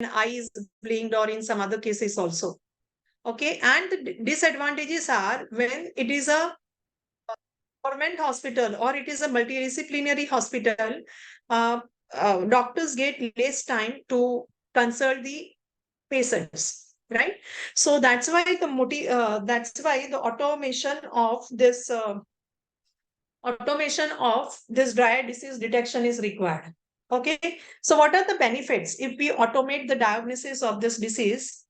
eye is blinked or in some other cases also. Okay, and the disadvantages are when it is a government hospital or it is a multidisciplinary hospital, uh, doctors get less time to consult the patients, right? So that's why the automation of this dry eye disease detection is required. Okay, so what are the benefits if we automate the diagnosis of this disease?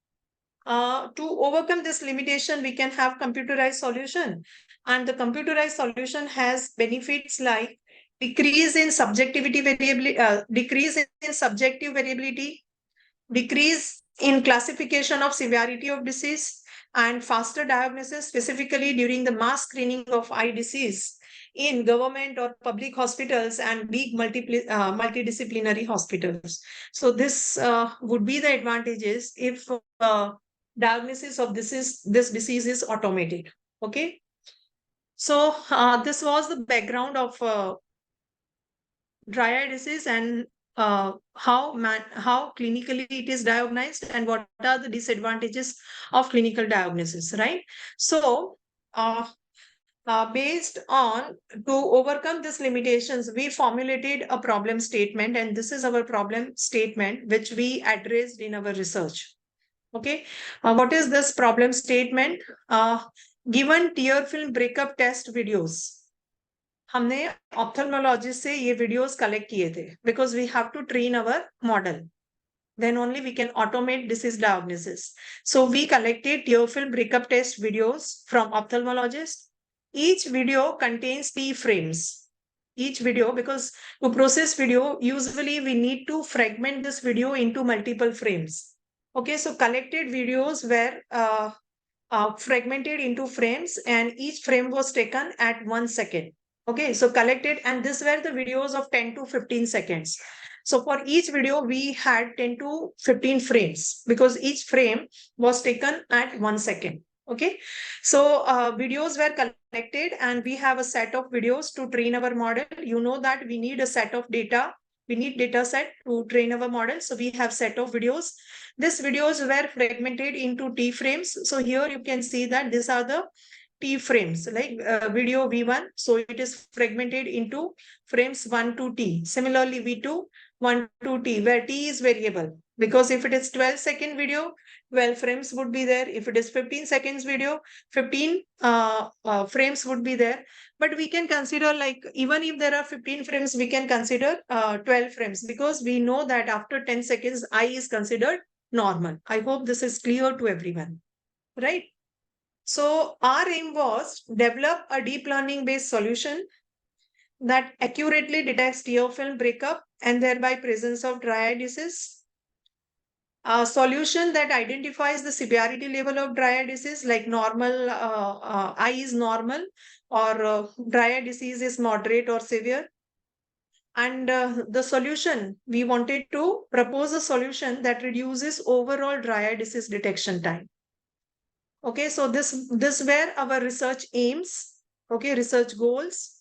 To overcome this limitation, we can have computerized solution, and the computerized solution has benefits like decrease in subjective variability, decrease in classification of severity of disease, and faster diagnosis, specifically during the mass screening of eye disease in government or public hospitals and big multidisciplinary hospitals. So this would be the advantages if diagnosis of this disease is automated. Okay. So this was the background of dry eye disease and how clinically it is diagnosed and what are the disadvantages of clinical diagnosis, right? So based on to overcome these limitations, we formulated a problem statement, and this is our problem statement which we addressed in our research. Okay, what is this problem statement? Given tear film breakup test videos, हमने ophthalmologist से ये videos collect किए थे because we have to train our model, then only we can automate disease diagnosis. So we collected tear film breakup test videos from ophthalmologist. Each video contains T frames. Each video, because to process video, usually we need to fragment this video into multiple frames. Okay, so collected videos were fragmented into frames, and each frame was taken at 1 second. Okay, so collected, and these were the videos of 10 to 15 seconds. So for each video, we had 10 to 15 frames because each frame was taken at 1 second. Okay, so videos were collected, and we have a set of videos to train our model. You know that we need a set of data. We need data set to train our model. So we have set of videos. These videos were fragmented into T frames. So here you can see that these are the T frames, like video V1. So it is fragmented into frames 1 to T. Similarly, V2, 1 to T, where T is variable. Because if it is 12-second video, 12 frames would be there. If it is 15 seconds video, 15 frames would be there. But we can consider, like, even if there are 15 frames, we can consider 12 frames, because we know that after 10 seconds, eye is considered normal. I hope this is clear to everyone, right? So our aim was develop a deep learning based solution that accurately detects tear film breakup and thereby presence of dry eye disease. A solution that identifies the severity level of dry eye disease, like normal eye is normal, or dry eye disease is moderate or severe. And the solution, we wanted to propose a solution that reduces overall dry eye disease detection time. Okay, so this were our research aims, okay, research goals,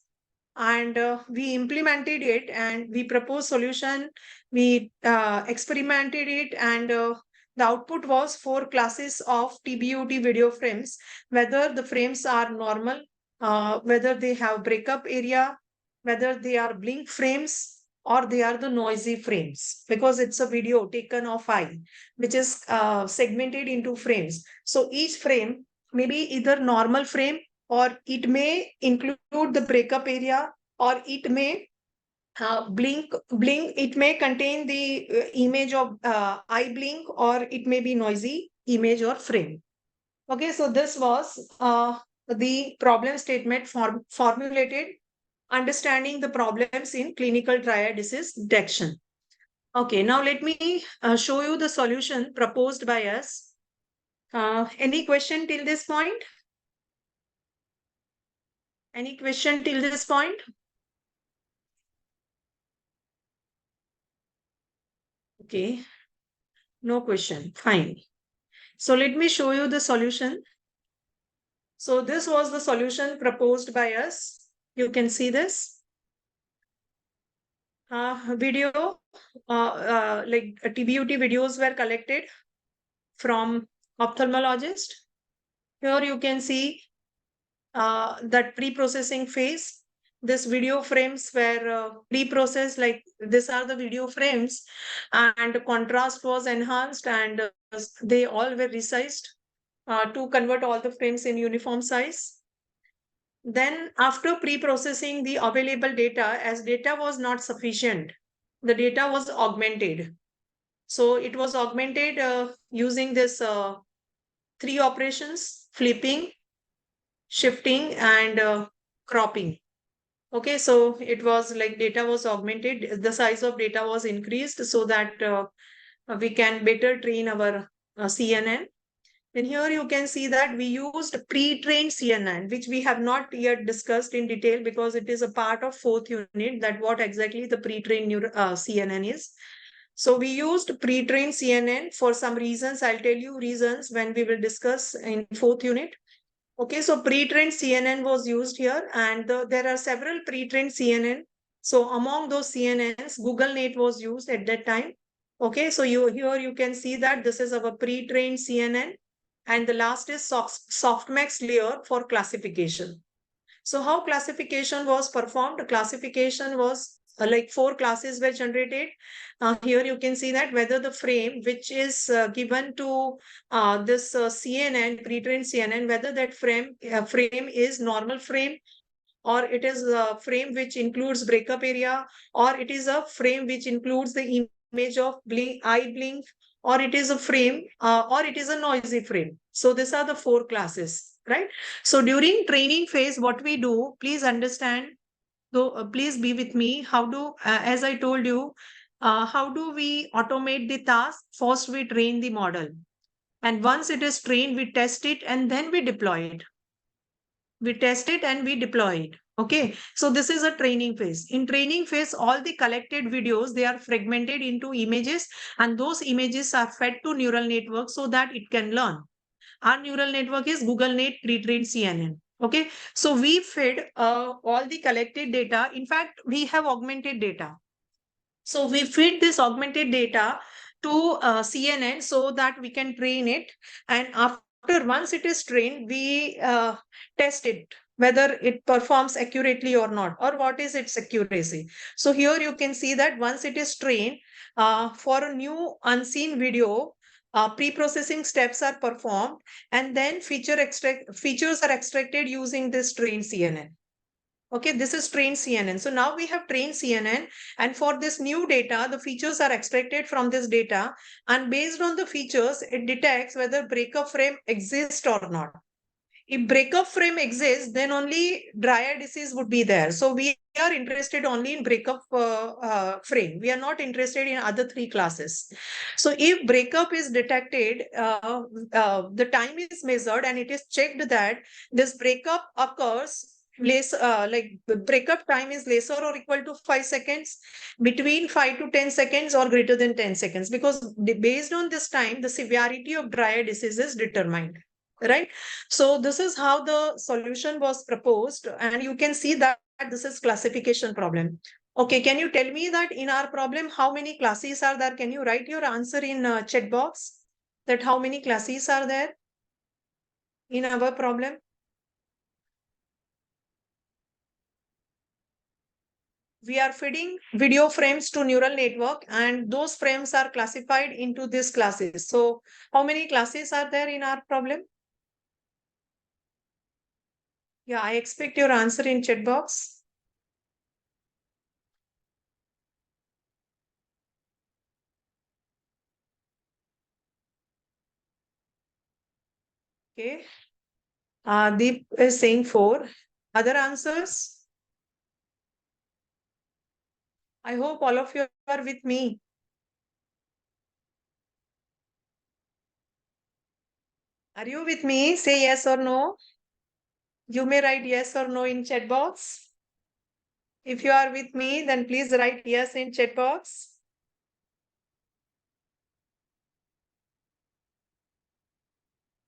and we implemented it, and we proposed solution. We experimented it, and the output was 4 classes of TBUT video frames, whether the frames are normal, whether they have breakup area, whether they are blink frames, or they are the noisy frames, because it's a video taken of eye, which is segmented into frames. So each frame may be either normal frame, or it may include the breakup area, or it may blink, it may contain the image of eye blink, or it may be noisy image or frame. Okay, so this was the problem statement formulated, understanding the problems in clinical dry eye disease detection. Okay, now let me show you the solution proposed by us. Any question till this point? Any question till this point? Okay, no question. Fine. So let me show you the solution. So this was the solution proposed by us. You can see this. Video, like TBUT videos were collected from ophthalmologist. Here you can see that pre-processing phase. This video frames were pre-processed, like these are the video frames, and contrast was enhanced, and they all were resized to convert all the frames in uniform size. Then after pre-processing the available data, as data was not sufficient, the data was augmented. So it was augmented using this three operations: flipping, shifting, and cropping. Okay, so it was like data was augmented, the size of data was increased so that we can better train our CNN. And here you can see that we used pre-trained CNN, which we have not yet discussed in detail because it is a part of fourth unit, that what exactly the pre-trained CNN is. So we used pre-trained CNN for some reasons. I'll tell you reasons when we will discuss in fourth unit. Okay, so pre-trained CNN was used here, and there are several pre-trained CNN. So among those CNNs, Google Net was used at that time. Okay, so here you can see that this is our pre-trained CNN, and the last is softmax layer for classification. So how classification was performed? Classification was like four classes were generated. Here you can see that whether the frame which is given to this CNN, pre-trained CNN, whether that frame is normal frame, or it is a frame which includes breakup area, or it is a frame which includes the image of eye blink, or it is a frame, or it is a noisy frame. So these are the four classes, right? So during training phase, what we do, please understand, so please be with me. How do, as I told you, how do we automate the task? First, we train the model. And once it is trained, we test it and then we deploy it. We test it and we deploy it. Okay, so this is a training phase. In training phase, all the collected videos, they are fragmented into images, and those images are fed to neural network so that it can learn. Our neural network is Google Net pre-trained CNN. Okay, so we fed all the collected data. In fact, we have augmented data. So we feed this augmented data to CNN so that we can train it. And after once it is trained, we test it whether it performs accurately or not, or what is its accuracy. So here you can see that once it is trained, for a new unseen video, pre-processing steps are performed, and then features are extracted using this trained CNN. Okay, this is trained CNN. So now we have trained CNN, and for this new data, the features are extracted from this data, and based on the features, it detects whether breakup frame exists or not. If breakup frame exists, then only dry eye disease would be there. So we are interested only in breakup frame. We are not interested in other three classes. So if breakup is detected, the time is measured and it is checked that this breakup occurs less, like the breakup time is lesser or equal to 5 seconds, between 5 to 10 seconds, or greater than 10 seconds, because based on this time, the severity of dry eye disease is determined, right? So this is how the solution was proposed, and you can see that this is classification problem. Okay, can you tell me that in our problem, how many classes are there? Can you write your answer in chat box, that how many classes are there in our problem? We are feeding video frames to neural network, and those frames are classified into these classes. So how many classes are there in our problem? Yeah, I expect your answer in chat box. Okay. Deep is saying 4. Other answers? I hope all of you are with me. Are you with me? Say yes or no. You may write yes or no in chat box. If you are with me, then please write yes in chat box.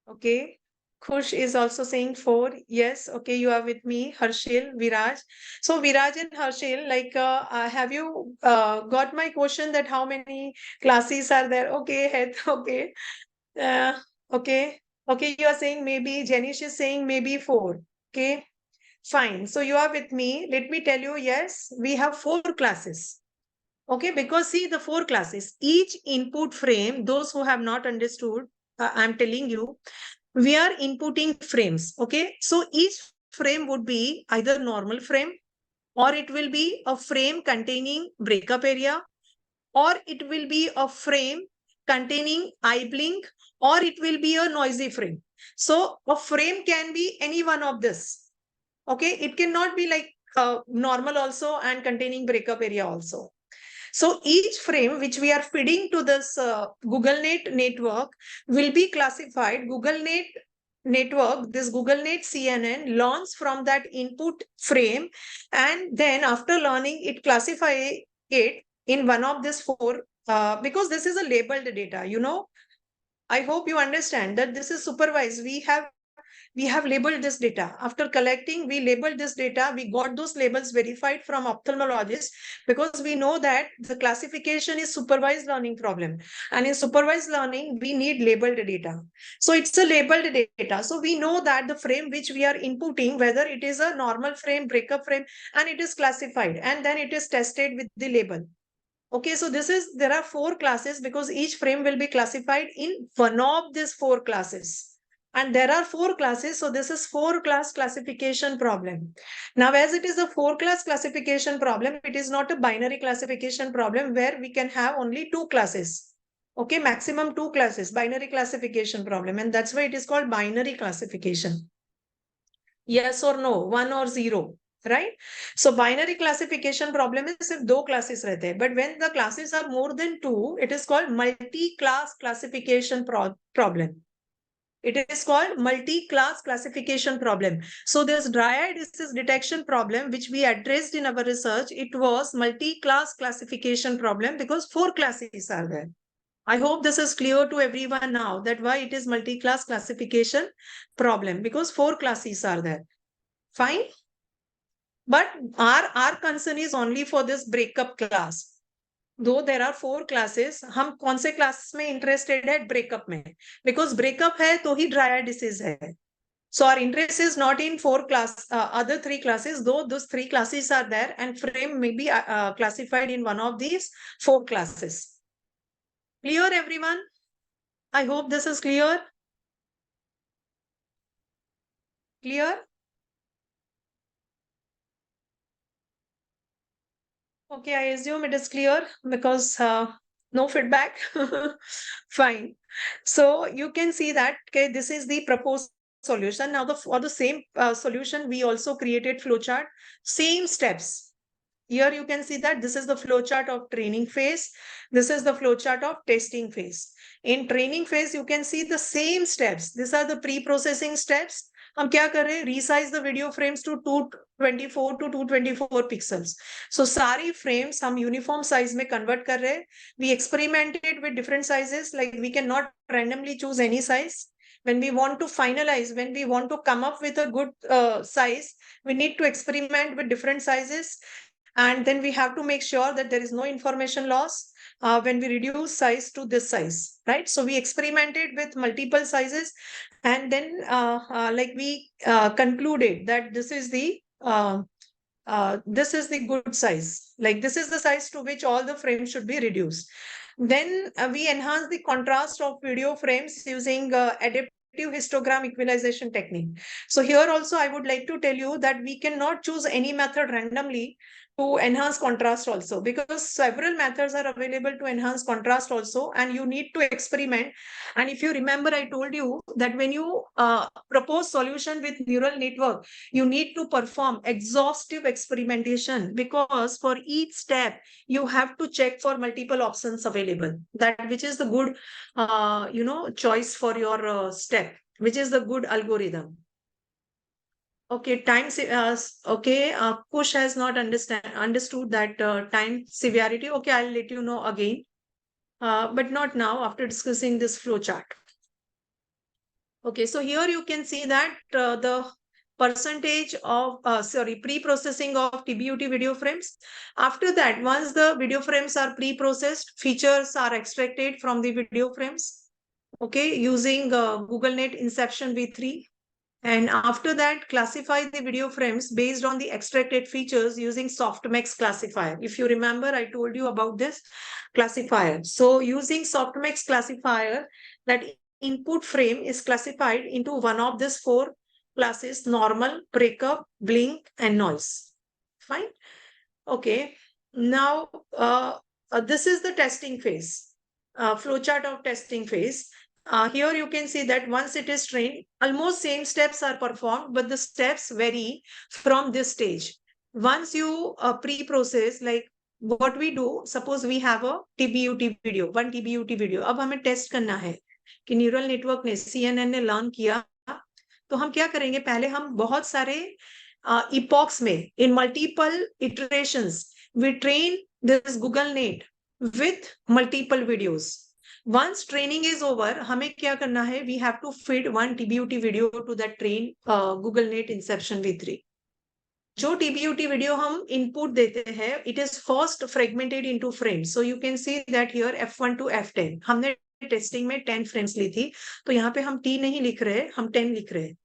Okay. Khush is also saying 4. Yes, okay, you are with me, Harshil, Viraj. So Viraj and Harshil, like, have you got my question that how many classes are there? Okay, okay. Uh, okay, okay, you are saying maybe, Janish is saying maybe 4. Okay, fine. So you are with me. Let me tell you, yes, we have 4 classes. Okay, because see the 4 classes, each input frame, those who have not understood, I'm telling you, we are inputting frames. Okay, so each frame would be either normal frame, or it will be a frame containing breakup area, or it will be a frame containing eye blink, or it will be a noisy frame. So a frame can be any one of this. Okay, it cannot be like normal also and containing breakup area also. So each frame which we are feeding to this Google Net network will be classified. Google Net network, this Google Net CNN learns from that input frame, and then after learning, it classify it in one of these 4 because this is a labeled data. I hope you understand that this is supervised. We have labeled this data. After collecting, we labeled this data. We got those labels verified from ophthalmologists because we know that the classification is supervised learning problem. And in supervised learning, we need labeled data. So it's a labeled data. So we know that the frame which we are inputting, whether it is a normal frame, breakup frame, and it is classified. And then it is tested with the label. Okay, so there are 4 classes because each frame will be classified in one of these 4 classes. And there are 4 classes, so this is 4 class classification problem. Now, as it is a 4 class classification problem, it is not a binary classification problem where we can have only 2 classes. Okay, maximum 2 classes, binary classification problem. And that's why it is called binary classification. Yes or no, 1 or 0. Right? So binary classification problem is if 2 classes rehte hain. But when the classes are more than 2, it is called multi-class classification problem. It is called multi-class classification problem. So this dry eye disease detection problem, which we addressed in our research, it was multi-class classification problem because 4 classes are there. I hope this is clear to everyone now that why it is multi-class classification problem, because 4 classes are there. Fine. But our concern is only for this breakup class. Though there are 4 classes, हम कौन से class में interested है breakup में, because breakup है तो ही dry eye disease है. So our interest is not in 4 other 3 classes, though those 3 classes are there and frame may be classified in one of these 4 classes. Clear, everyone? I hope this is clear. Clear? Okay, I assume it is clear because no feedback. Fine. So you can see that, okay, this is the proposed solution. Now, for the same solution, we also created flowchart, same steps. Here you can see that this is the flowchart of training phase. This is the flowchart of testing phase. In training phase, you can see the same steps. These are the pre-processing steps. हम क्या कर रहे हैं, resize the video frames to 224 to 224 pixels. So सारी frames हम uniform size में convert कर रहे हैं. We experimented with different sizes, like we cannot randomly choose any size. When we want to finalize, when we want to come up with a good size, we need to experiment with different sizes. And then we have to make sure that there is no information loss when we reduce size to this size, right? So we experimented with multiple sizes, and then like we concluded that this is the good size. Like this is the size to which all the frames should be reduced. Then we enhance the contrast of video frames using adaptive histogram equalization technique. So here also I would like to tell you that we cannot choose any method randomly to enhance contrast also, because several methods are available to enhance contrast also, and you need to experiment. And if you remember, I told you that when you propose solution with neural network, you need to perform exhaustive experimentation, because for each step you have to check for multiple options available, that which is the good choice for your step, which is the good algorithm. Okay, okay, Kush has not understood that time severity. Okay, I'll let you know again, but not now after discussing this flow chart. Okay, so here you can see that the percentage of pre-processing of TBUT video frames. After that, once the video frames are pre-processed, features are extracted from the video frames, okay, using GoogleNet Inception v3. And after that, classify the video frames based on the extracted features using softmax classifier. If you remember, I told you about this classifier. So using softmax classifier, that input frame is classified into one of these four classes: normal, breakup, blink, and noise. Fine. Okay. Now, this is the testing phase, flowchart of testing phase. Here you can see that once it is trained, almost same steps are performed, but the steps vary from this stage. Once you pre-process, like what we do, suppose we have a TBUT video, one TBUT video. अब हमें test करना है कि neural network ने CNN ने learn किया, तो हम क्या करेंगे, पहले हम बहुत सारे epochs में, in multiple iterations, we train this GoogleNet with multiple videos. Once training is over, हमें क्या करना है, we have to feed one TBUT video to that train GoogleNet Inception v3. जो TBUT video हम input देते हैं, it is first fragmented into frames. So you can see that here F1 to F10. हमने testing में 10 frames ली थी, तो यहाँ पे हम T नहीं लिख रहे, हम 10 लिख रहे हैं.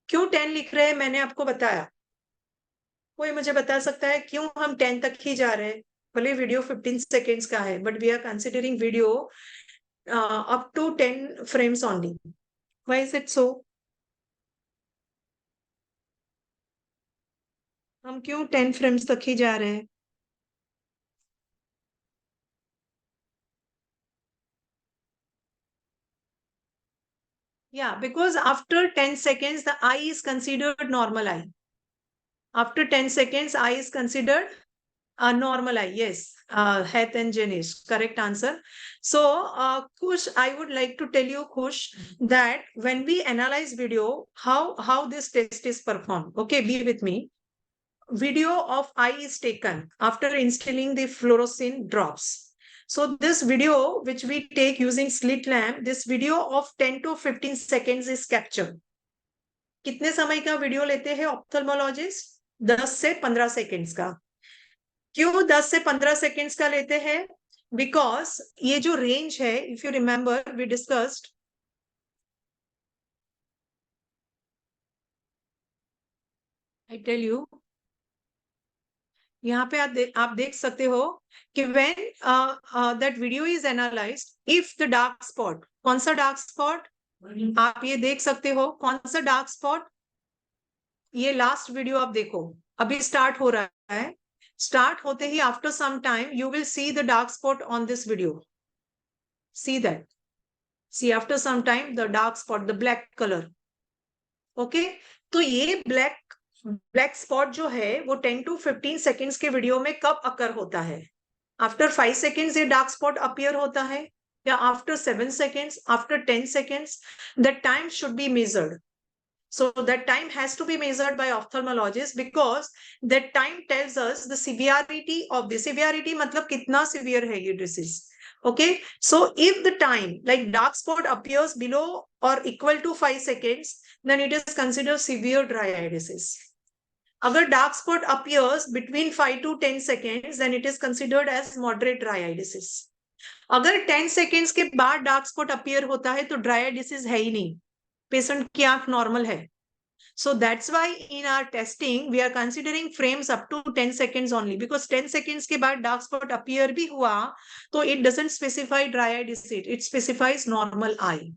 क्यों 10 लिख रहे हैं, मैंने आपको बताया. कोई मुझे बता सकता है क्यों हम 10 तक ही जा रहे हैं? भले वीडियो 15 सेकेंड्स का है, but we are considering video up to 10 frames only. Why is it so? हम क्यों 10 फ्रेम्स तक ही जा रहे हैं? Yeah, because after 10 seconds, the eye is considered normal eye. After 10 seconds, eye is considered a normal eye. Yes, Heath and Janish, correct answer. So, Kush, I would like to tell you, Kush, that when we analyze video, how this test is performed. Okay, be with me. Video of eye is taken after instilling the fluorescent drops. So this video, which we take using slit lamp, this video of 10 to 15 seconds is captured. कितने समय का video लेते हैं ophthalmologist? 10 से 15 seconds का. क्यों 10 से 15 seconds का लेते हैं? बिकॉज ये जो रेंज है, if you remember, we discussed, I tell you, यहाँ पे आप देख सकते हो कि when that video is analyzed, if the dark spot, कौन सा डार्क स्पॉट आप ये देख सकते हो, कौन सा डार्क स्पॉट, ये लास्ट वीडियो आप देखो, अभी स्टार्ट हो रहा है. स्टार्ट होते ही after some time you will see the dark spot on this video. See that, see after some time the dark spot, the black colour. Okay, तो ये ब्लैक स्पॉट जो है वो 10 to 15 सेकेंड्स के वीडियो में कब अकर होता है? आफ्टर 5 सेकेंड्स ये डार्क स्पॉट अपीयर होता है, या after 7 seconds, after 10 seconds? The time should be measured. So that time has to be measured by ophthalmologist, because that time tells us the severity of the severity, मतलब कितना severe है ये disease. Okay, so if the time like dark spot appears below or equal to 5 seconds, then it is considered severe dry eye disease. अगर dark spot appears between 5 to 10 seconds, then it is considered as moderate dry eye disease. अगर 10 seconds के बाद dark spot appear होता है तो dry eye disease है ही नहीं, patient की आंख नॉर्मल है. So that's why in our testing we are considering frames up to 10 seconds only, because 10 seconds के बाद dark spot appear भी हुआ तो it doesn't specify dry eye disease, it specifies normal eye.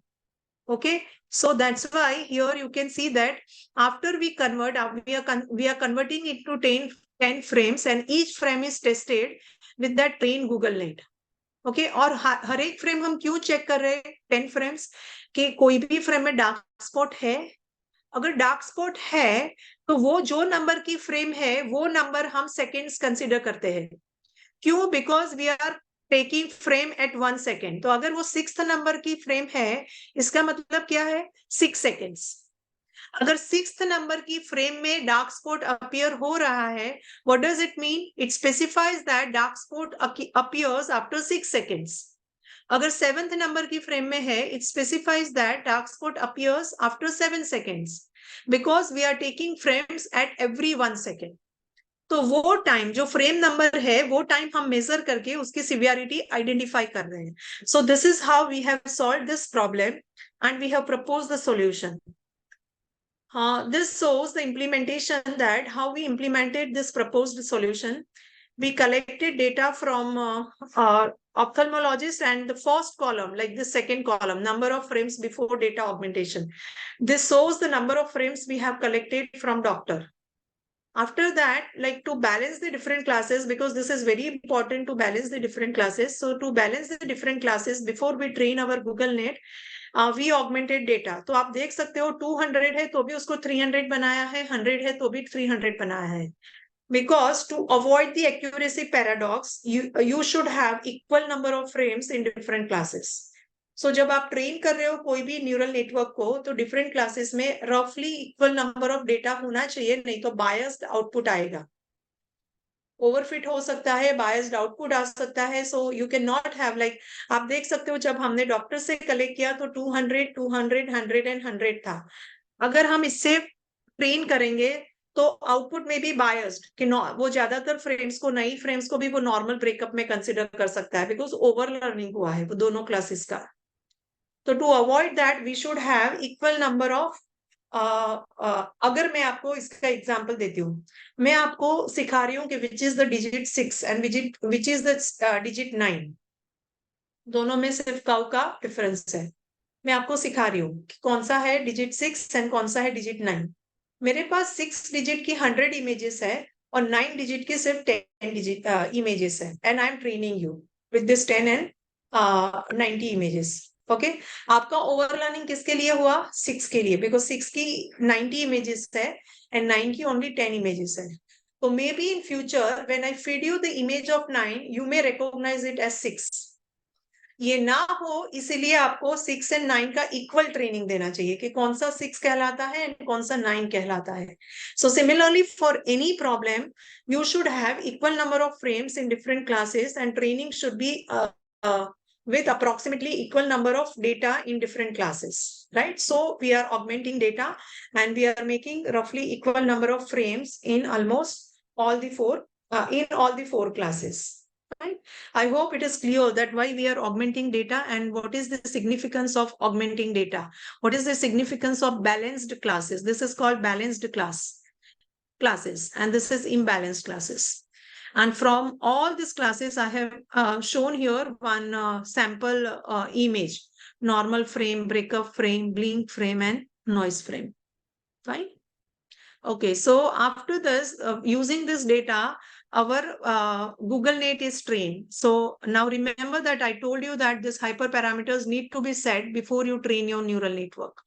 Okay, so that's why here you can see that after we convert, we are converting it to 10 frames, and each frame is tested with that trained GoogleNet. Okay, और हर एक frame हम क्यों check कर रहे हैं 10 frames, कि कोई भी फ्रेम में डार्क स्पॉट है? अगर डार्क स्पॉट है तो वो जो नंबर की फ्रेम है वो नंबर हम सेकेंड्स कंसिडर करते हैं. क्यों? Because we are taking frame at 1 second. तो अगर वो 6th नंबर की फ्रेम है, इसका मतलब क्या है? 6 सेकेंड्स. अगर 6th नंबर की फ्रेम में डार्क स्पॉट अपीयर हो रहा है, what does it mean? It specifies that dark spot appears after 6 seconds. अगर 7th नंबर की फ्रेम में है, it specifies that dark spot appears after 7 seconds because we are taking frames at every 1 second. तो वो time जो frame number है वो time हम मेजर करके उसकी सिवियरिटी आइडेंटिफाई कर रहे हैं. So this is how we have solve this problem and we have propose the solution. This shows the implementation, that how we implemented this proposed solution. We collected data from ophthalmologist, and the first column, like the second column, number of frames before data augmentation. This shows the number of frames we have collected from doctor. After that, like to balance the different classes, because this is very important to balance the different classes. So to balance the different classes, before we train our Google Net, we augmented data. तो आप देख सकते हो 200 है तो भी उसको 300 बनाया है, 100 है तो भी 300 बनाया है. Because to avoid the accuracy paradox, you should have equal number of frames in different classes. So जब आप ट्रेन कर रहे हो कोई भी न्यूरल नेटवर्क को, तो डिफरेंट क्लासेस में रफली इक्वल नंबर ऑफ डेटा होना चाहिए, नहीं तो बायस्ड आउटपुट आएगा, ओवरफिट हो सकता है, बायस्ड आउटपुट आ सकता है. So you can not have, like आप देख सकते हो जब हमने डॉक्टर से कलेक्ट किया तो 200, 200, 100 एंड 100 था. अगर हम इससे ट्रेन करेंगे तो आउटपुट में भी बायस्ड कि वो ज्यादातर फ्रेम्स को, नई फ्रेम्स को भी वो नॉर्मल ब्रेकअप में कंसिडर कर सकता है, बिकॉज ओवर लर्निंग हुआ है वो दोनों क्लासेस का. तो to avoid that we should have equal number of. अगर मैं आपको इसका एग्जांपल देती हूँ, मैं आपको सिखा रही हूँ कि which is the digit 6 and which is the digit 9. दोनों में सिर्फ काउ का डिफरेंस है. मैं आपको सिखा रही हूँ कि कौन सा है डिजिट 6 एंड कौन सा है डिजिट 9. मेरे पास 6 डिजिट की 100 इमेजेस है और 9 डिजिट की सिर्फ 10 डिजिट इमेजेस है, and I am training you with this 10 and 90 images. Okay, आपका ओवरलर्निंग किसके लिए हुआ? 6 के लिए, बिकॉज 6 की 90 इमेजेस है एंड 9 की ओनली 10 इमेजेस है. तो maybe in future when I feed you the image of 9, you may recognise it as 6. ये ना हो इसीलिए आपको 6 एंड 9 का इक्वल ट्रेनिंग देना चाहिए कि कौन सा 6 कहलाता है एंड कौन सा 9 कहलाता है. So similarly for any problem, you should have equal number of frames in different classes, and training should be with approximately equal number of data in different classes, right? So we are augmenting data and we are making roughly equal number of frames in almost all the four classes, right? I hope it is clear that why we are augmenting data and what is the significance of augmenting data. What is the significance of balanced classes? This is called balanced classes and this is imbalanced classes. And from all these classes, I have shown here one sample image: normal frame, breakup frame, blink frame, and noise frame. Fine. Okay, so after this, using this data, our Google Net is trained. So now remember that I told you that these hyperparameters need to be set before you train your neural network.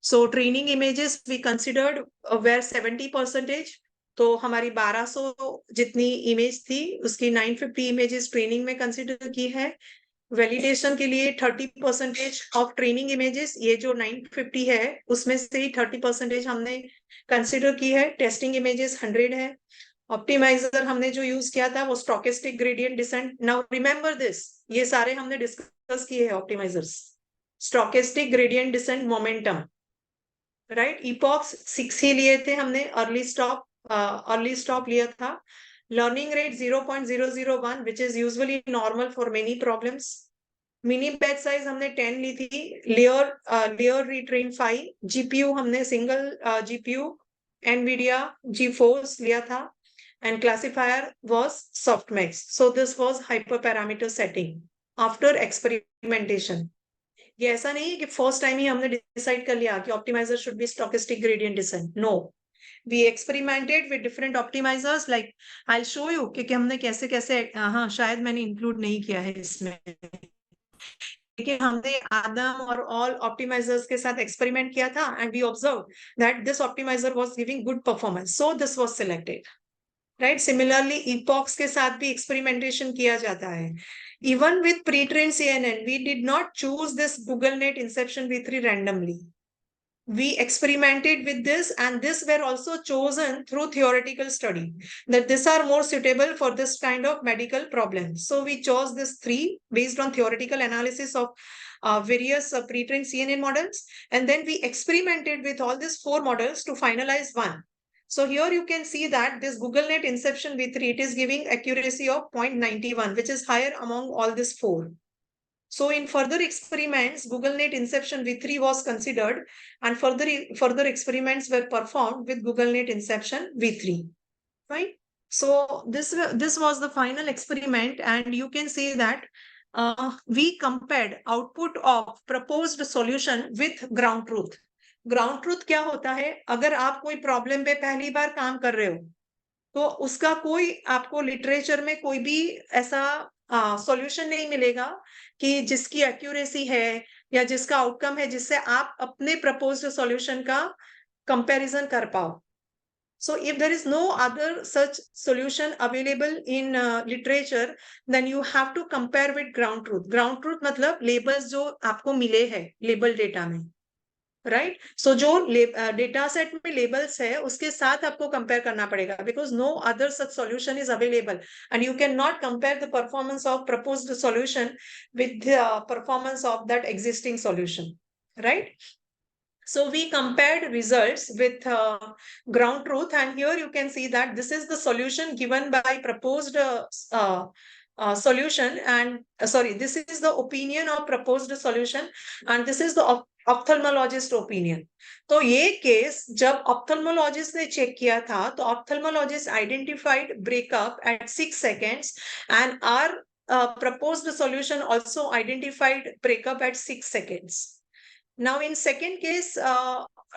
So training images we considered were 70%. तो हमारी 1200 जितनी image थी उसकी 950 images training में consider की है. Validation के लिए 30% ऑफ ट्रेनिंग इमेजेस, ये जो 950 है उसमें से ही 30% हमने कंसिडर की है. टेस्टिंग इमेजेस 100 है. ऑप्टिमाइजर हमने जो यूज किया था वो stochastic gradient decent. Now remember this, ये सारे हमने डिस्कस किए हैं optimisers. Stochastic gradient decent, momentum, right? Epochs 6 ही लिए थे हमने. अर्ली स्टॉप लिया था. Learning rate 0.001 which is usually normal for many problems. Mini batch size हमने 10 ली थी. Layer retrain 5. जीपीयू हमने सिंगल जीपीयू एनवीडिया जी4 लिया था. And classifier was softmax. So this was hyper parameter setting after experimentation. ये ऐसा नहीं है कि फर्स्ट टाइम ही हमने डिसाइड कर लिया कि optimiser should be stochastic gradient descent. No, we experimented with different optimizers. Like I'll show you कि हमने कैसे कैसे, हाँ शायद मैंने इंक्लूड नहीं किया है इसमें, लेकिन हमने आदम और ऑल ऑप्टिमाइजर्स के साथ एक्सपेरिमेंट किया था and we observe that this optimiser was giving good performance, so this was selected, right? Similarly epochs के साथ भी एक्सपेरिमेंटेशन किया जाता है. Even with pre-trained CNN, we did not choose this Google Net Inception v3 randomly. we experimented with this, and this were also chosen through theoretical study, that these are more suitable for this kind of medical problem. So we chose this three based on theoretical analysis of various pre-trained CNN models, and then we experimented with all these four models to finalize one. So here you can see that this GoogleNet Inception V3, it is giving accuracy of 0.91, which is higher among all these four. So in further experiments, GoogleNet Inception V3 was considered, and further experiments were performed with GoogleNet Inception V3. Right? So this was the final experiment, and you can see that we compared output of proposed solution with ground truth. Ground truth क्या होता है? अगर आप कोई problem पे पहली बार काम कर रहे हो, तो उसका कोई आपको लिटरेचर में कोई भी ऐसा सॉल्यूशन नहीं मिलेगा कि जिसकी एक्यूरेसी है या जिसका आउटकम है जिससे आप अपने प्रपोज्ड सॉल्यूशन का कंपैरिजन कर पाओ. So if there is no other such solution available in literature, then you have to compare with ground truth. Ground truth मतलब labels जो आपको मिले हैं label data में, right? So जो data set में labels है उसके साथ आपको compare करना पड़ेगा, because no other such solution is available, and you cannot compare the performance of proposed solution with the performance of that existing solution, right? So we compared results with ground truth, and here you can see that this is the solution given by proposed solution, and sorry, this is the opinion of proposed solution, and this is the ophthalmologist opinion. तो ये case जब ophthalmologist ने check किया था, तो ophthalmologist identified breakup at 6 seconds, and our proposed solution also identified breakup at 6 seconds. Now, in second case,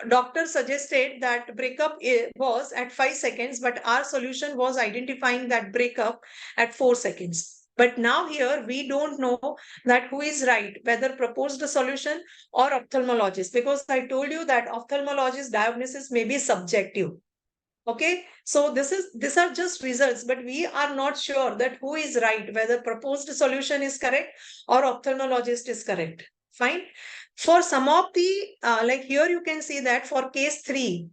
doctor suggested that breakup was at 5 seconds, but our solution was identifying that breakup at 4 seconds. But now here, we don't know that who is right, whether proposed solution or ophthalmologist, because I told you that ophthalmologist diagnosis may be subjective. Okay, so these are just results, but we are not sure that who is right, whether proposed solution is correct or ophthalmologist is correct. Fine. For some of the, like here you can see that for case 3,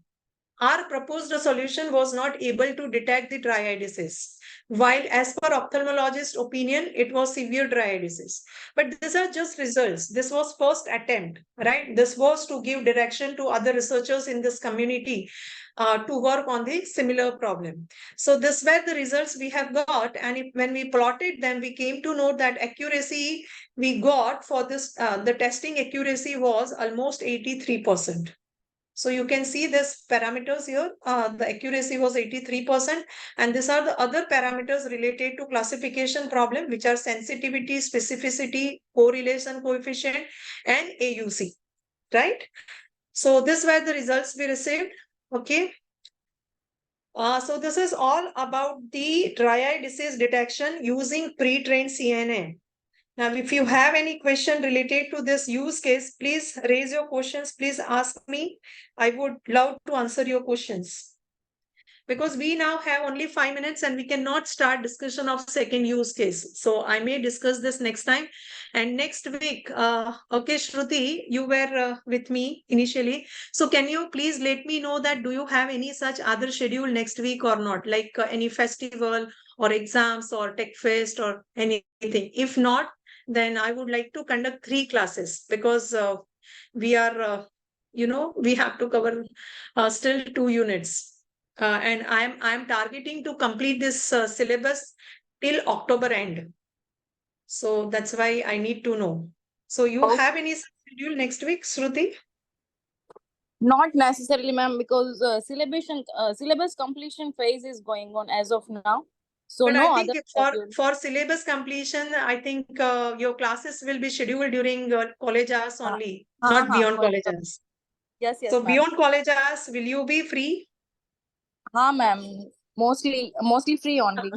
our proposed solution was not able to detect the dry eye disease, while as per ophthalmologist opinion, it was severe dry eye disease. But these are just results. This was first attempt, right? This was to give direction to other researchers in this community to work on the similar problem. So this were the results we have got, and when we plotted them, we came to know that accuracy we got for this, the testing accuracy was almost 83%. So you can see this parameters here, the accuracy was 83%, and these are the other parameters related to classification problem, which are sensitivity, specificity, correlation coefficient, and AUC, right? So these were the results we received. Okay. So this is all about the dry eye disease detection using pre-trained CNN. Now, if you have any question related to this use case, please raise your questions. Please ask me. I would love to answer your questions. Because we now have only 5 minutes and we cannot start discussion of second use case. So I may discuss this next time. And next week, okay, Shruti, you were with me initially. So can you please let me know that do you have any such other schedule next week or not? Like any festival or exams or tech fest or anything? If not, then I would like to conduct 3 classes, because we are, we have to cover still 2 units. And I'm targeting to complete this syllabus till October end. So that's why I need to know. So you have any schedule next week, Shruti? Not necessarily, ma'am, because syllabus completion phase is going on as of now. So But no I think other for syllabus completion, I think your classes will be scheduled during college hours only, not beyond college hours. Yes, yes, So ma'am. beyond college hours, will you be free? Ma'am. Mostly free only.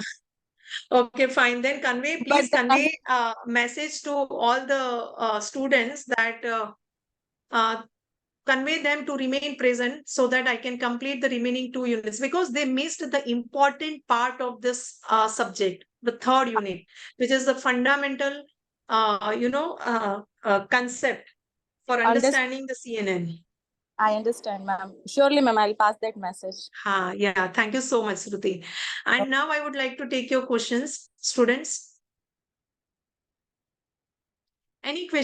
Okay, fine. Then please But, convey a message to all the students that convey them to remain present so that I can complete the remaining 2 units, because they missed the important part of this subject, the third unit, which is the fundamental, concept for understanding the CNN. I understand, ma'am. Surely, ma'am, I'll pass that message. Yeah, thank you so much, Shruti. And now I would like to take your questions, students. Any questions?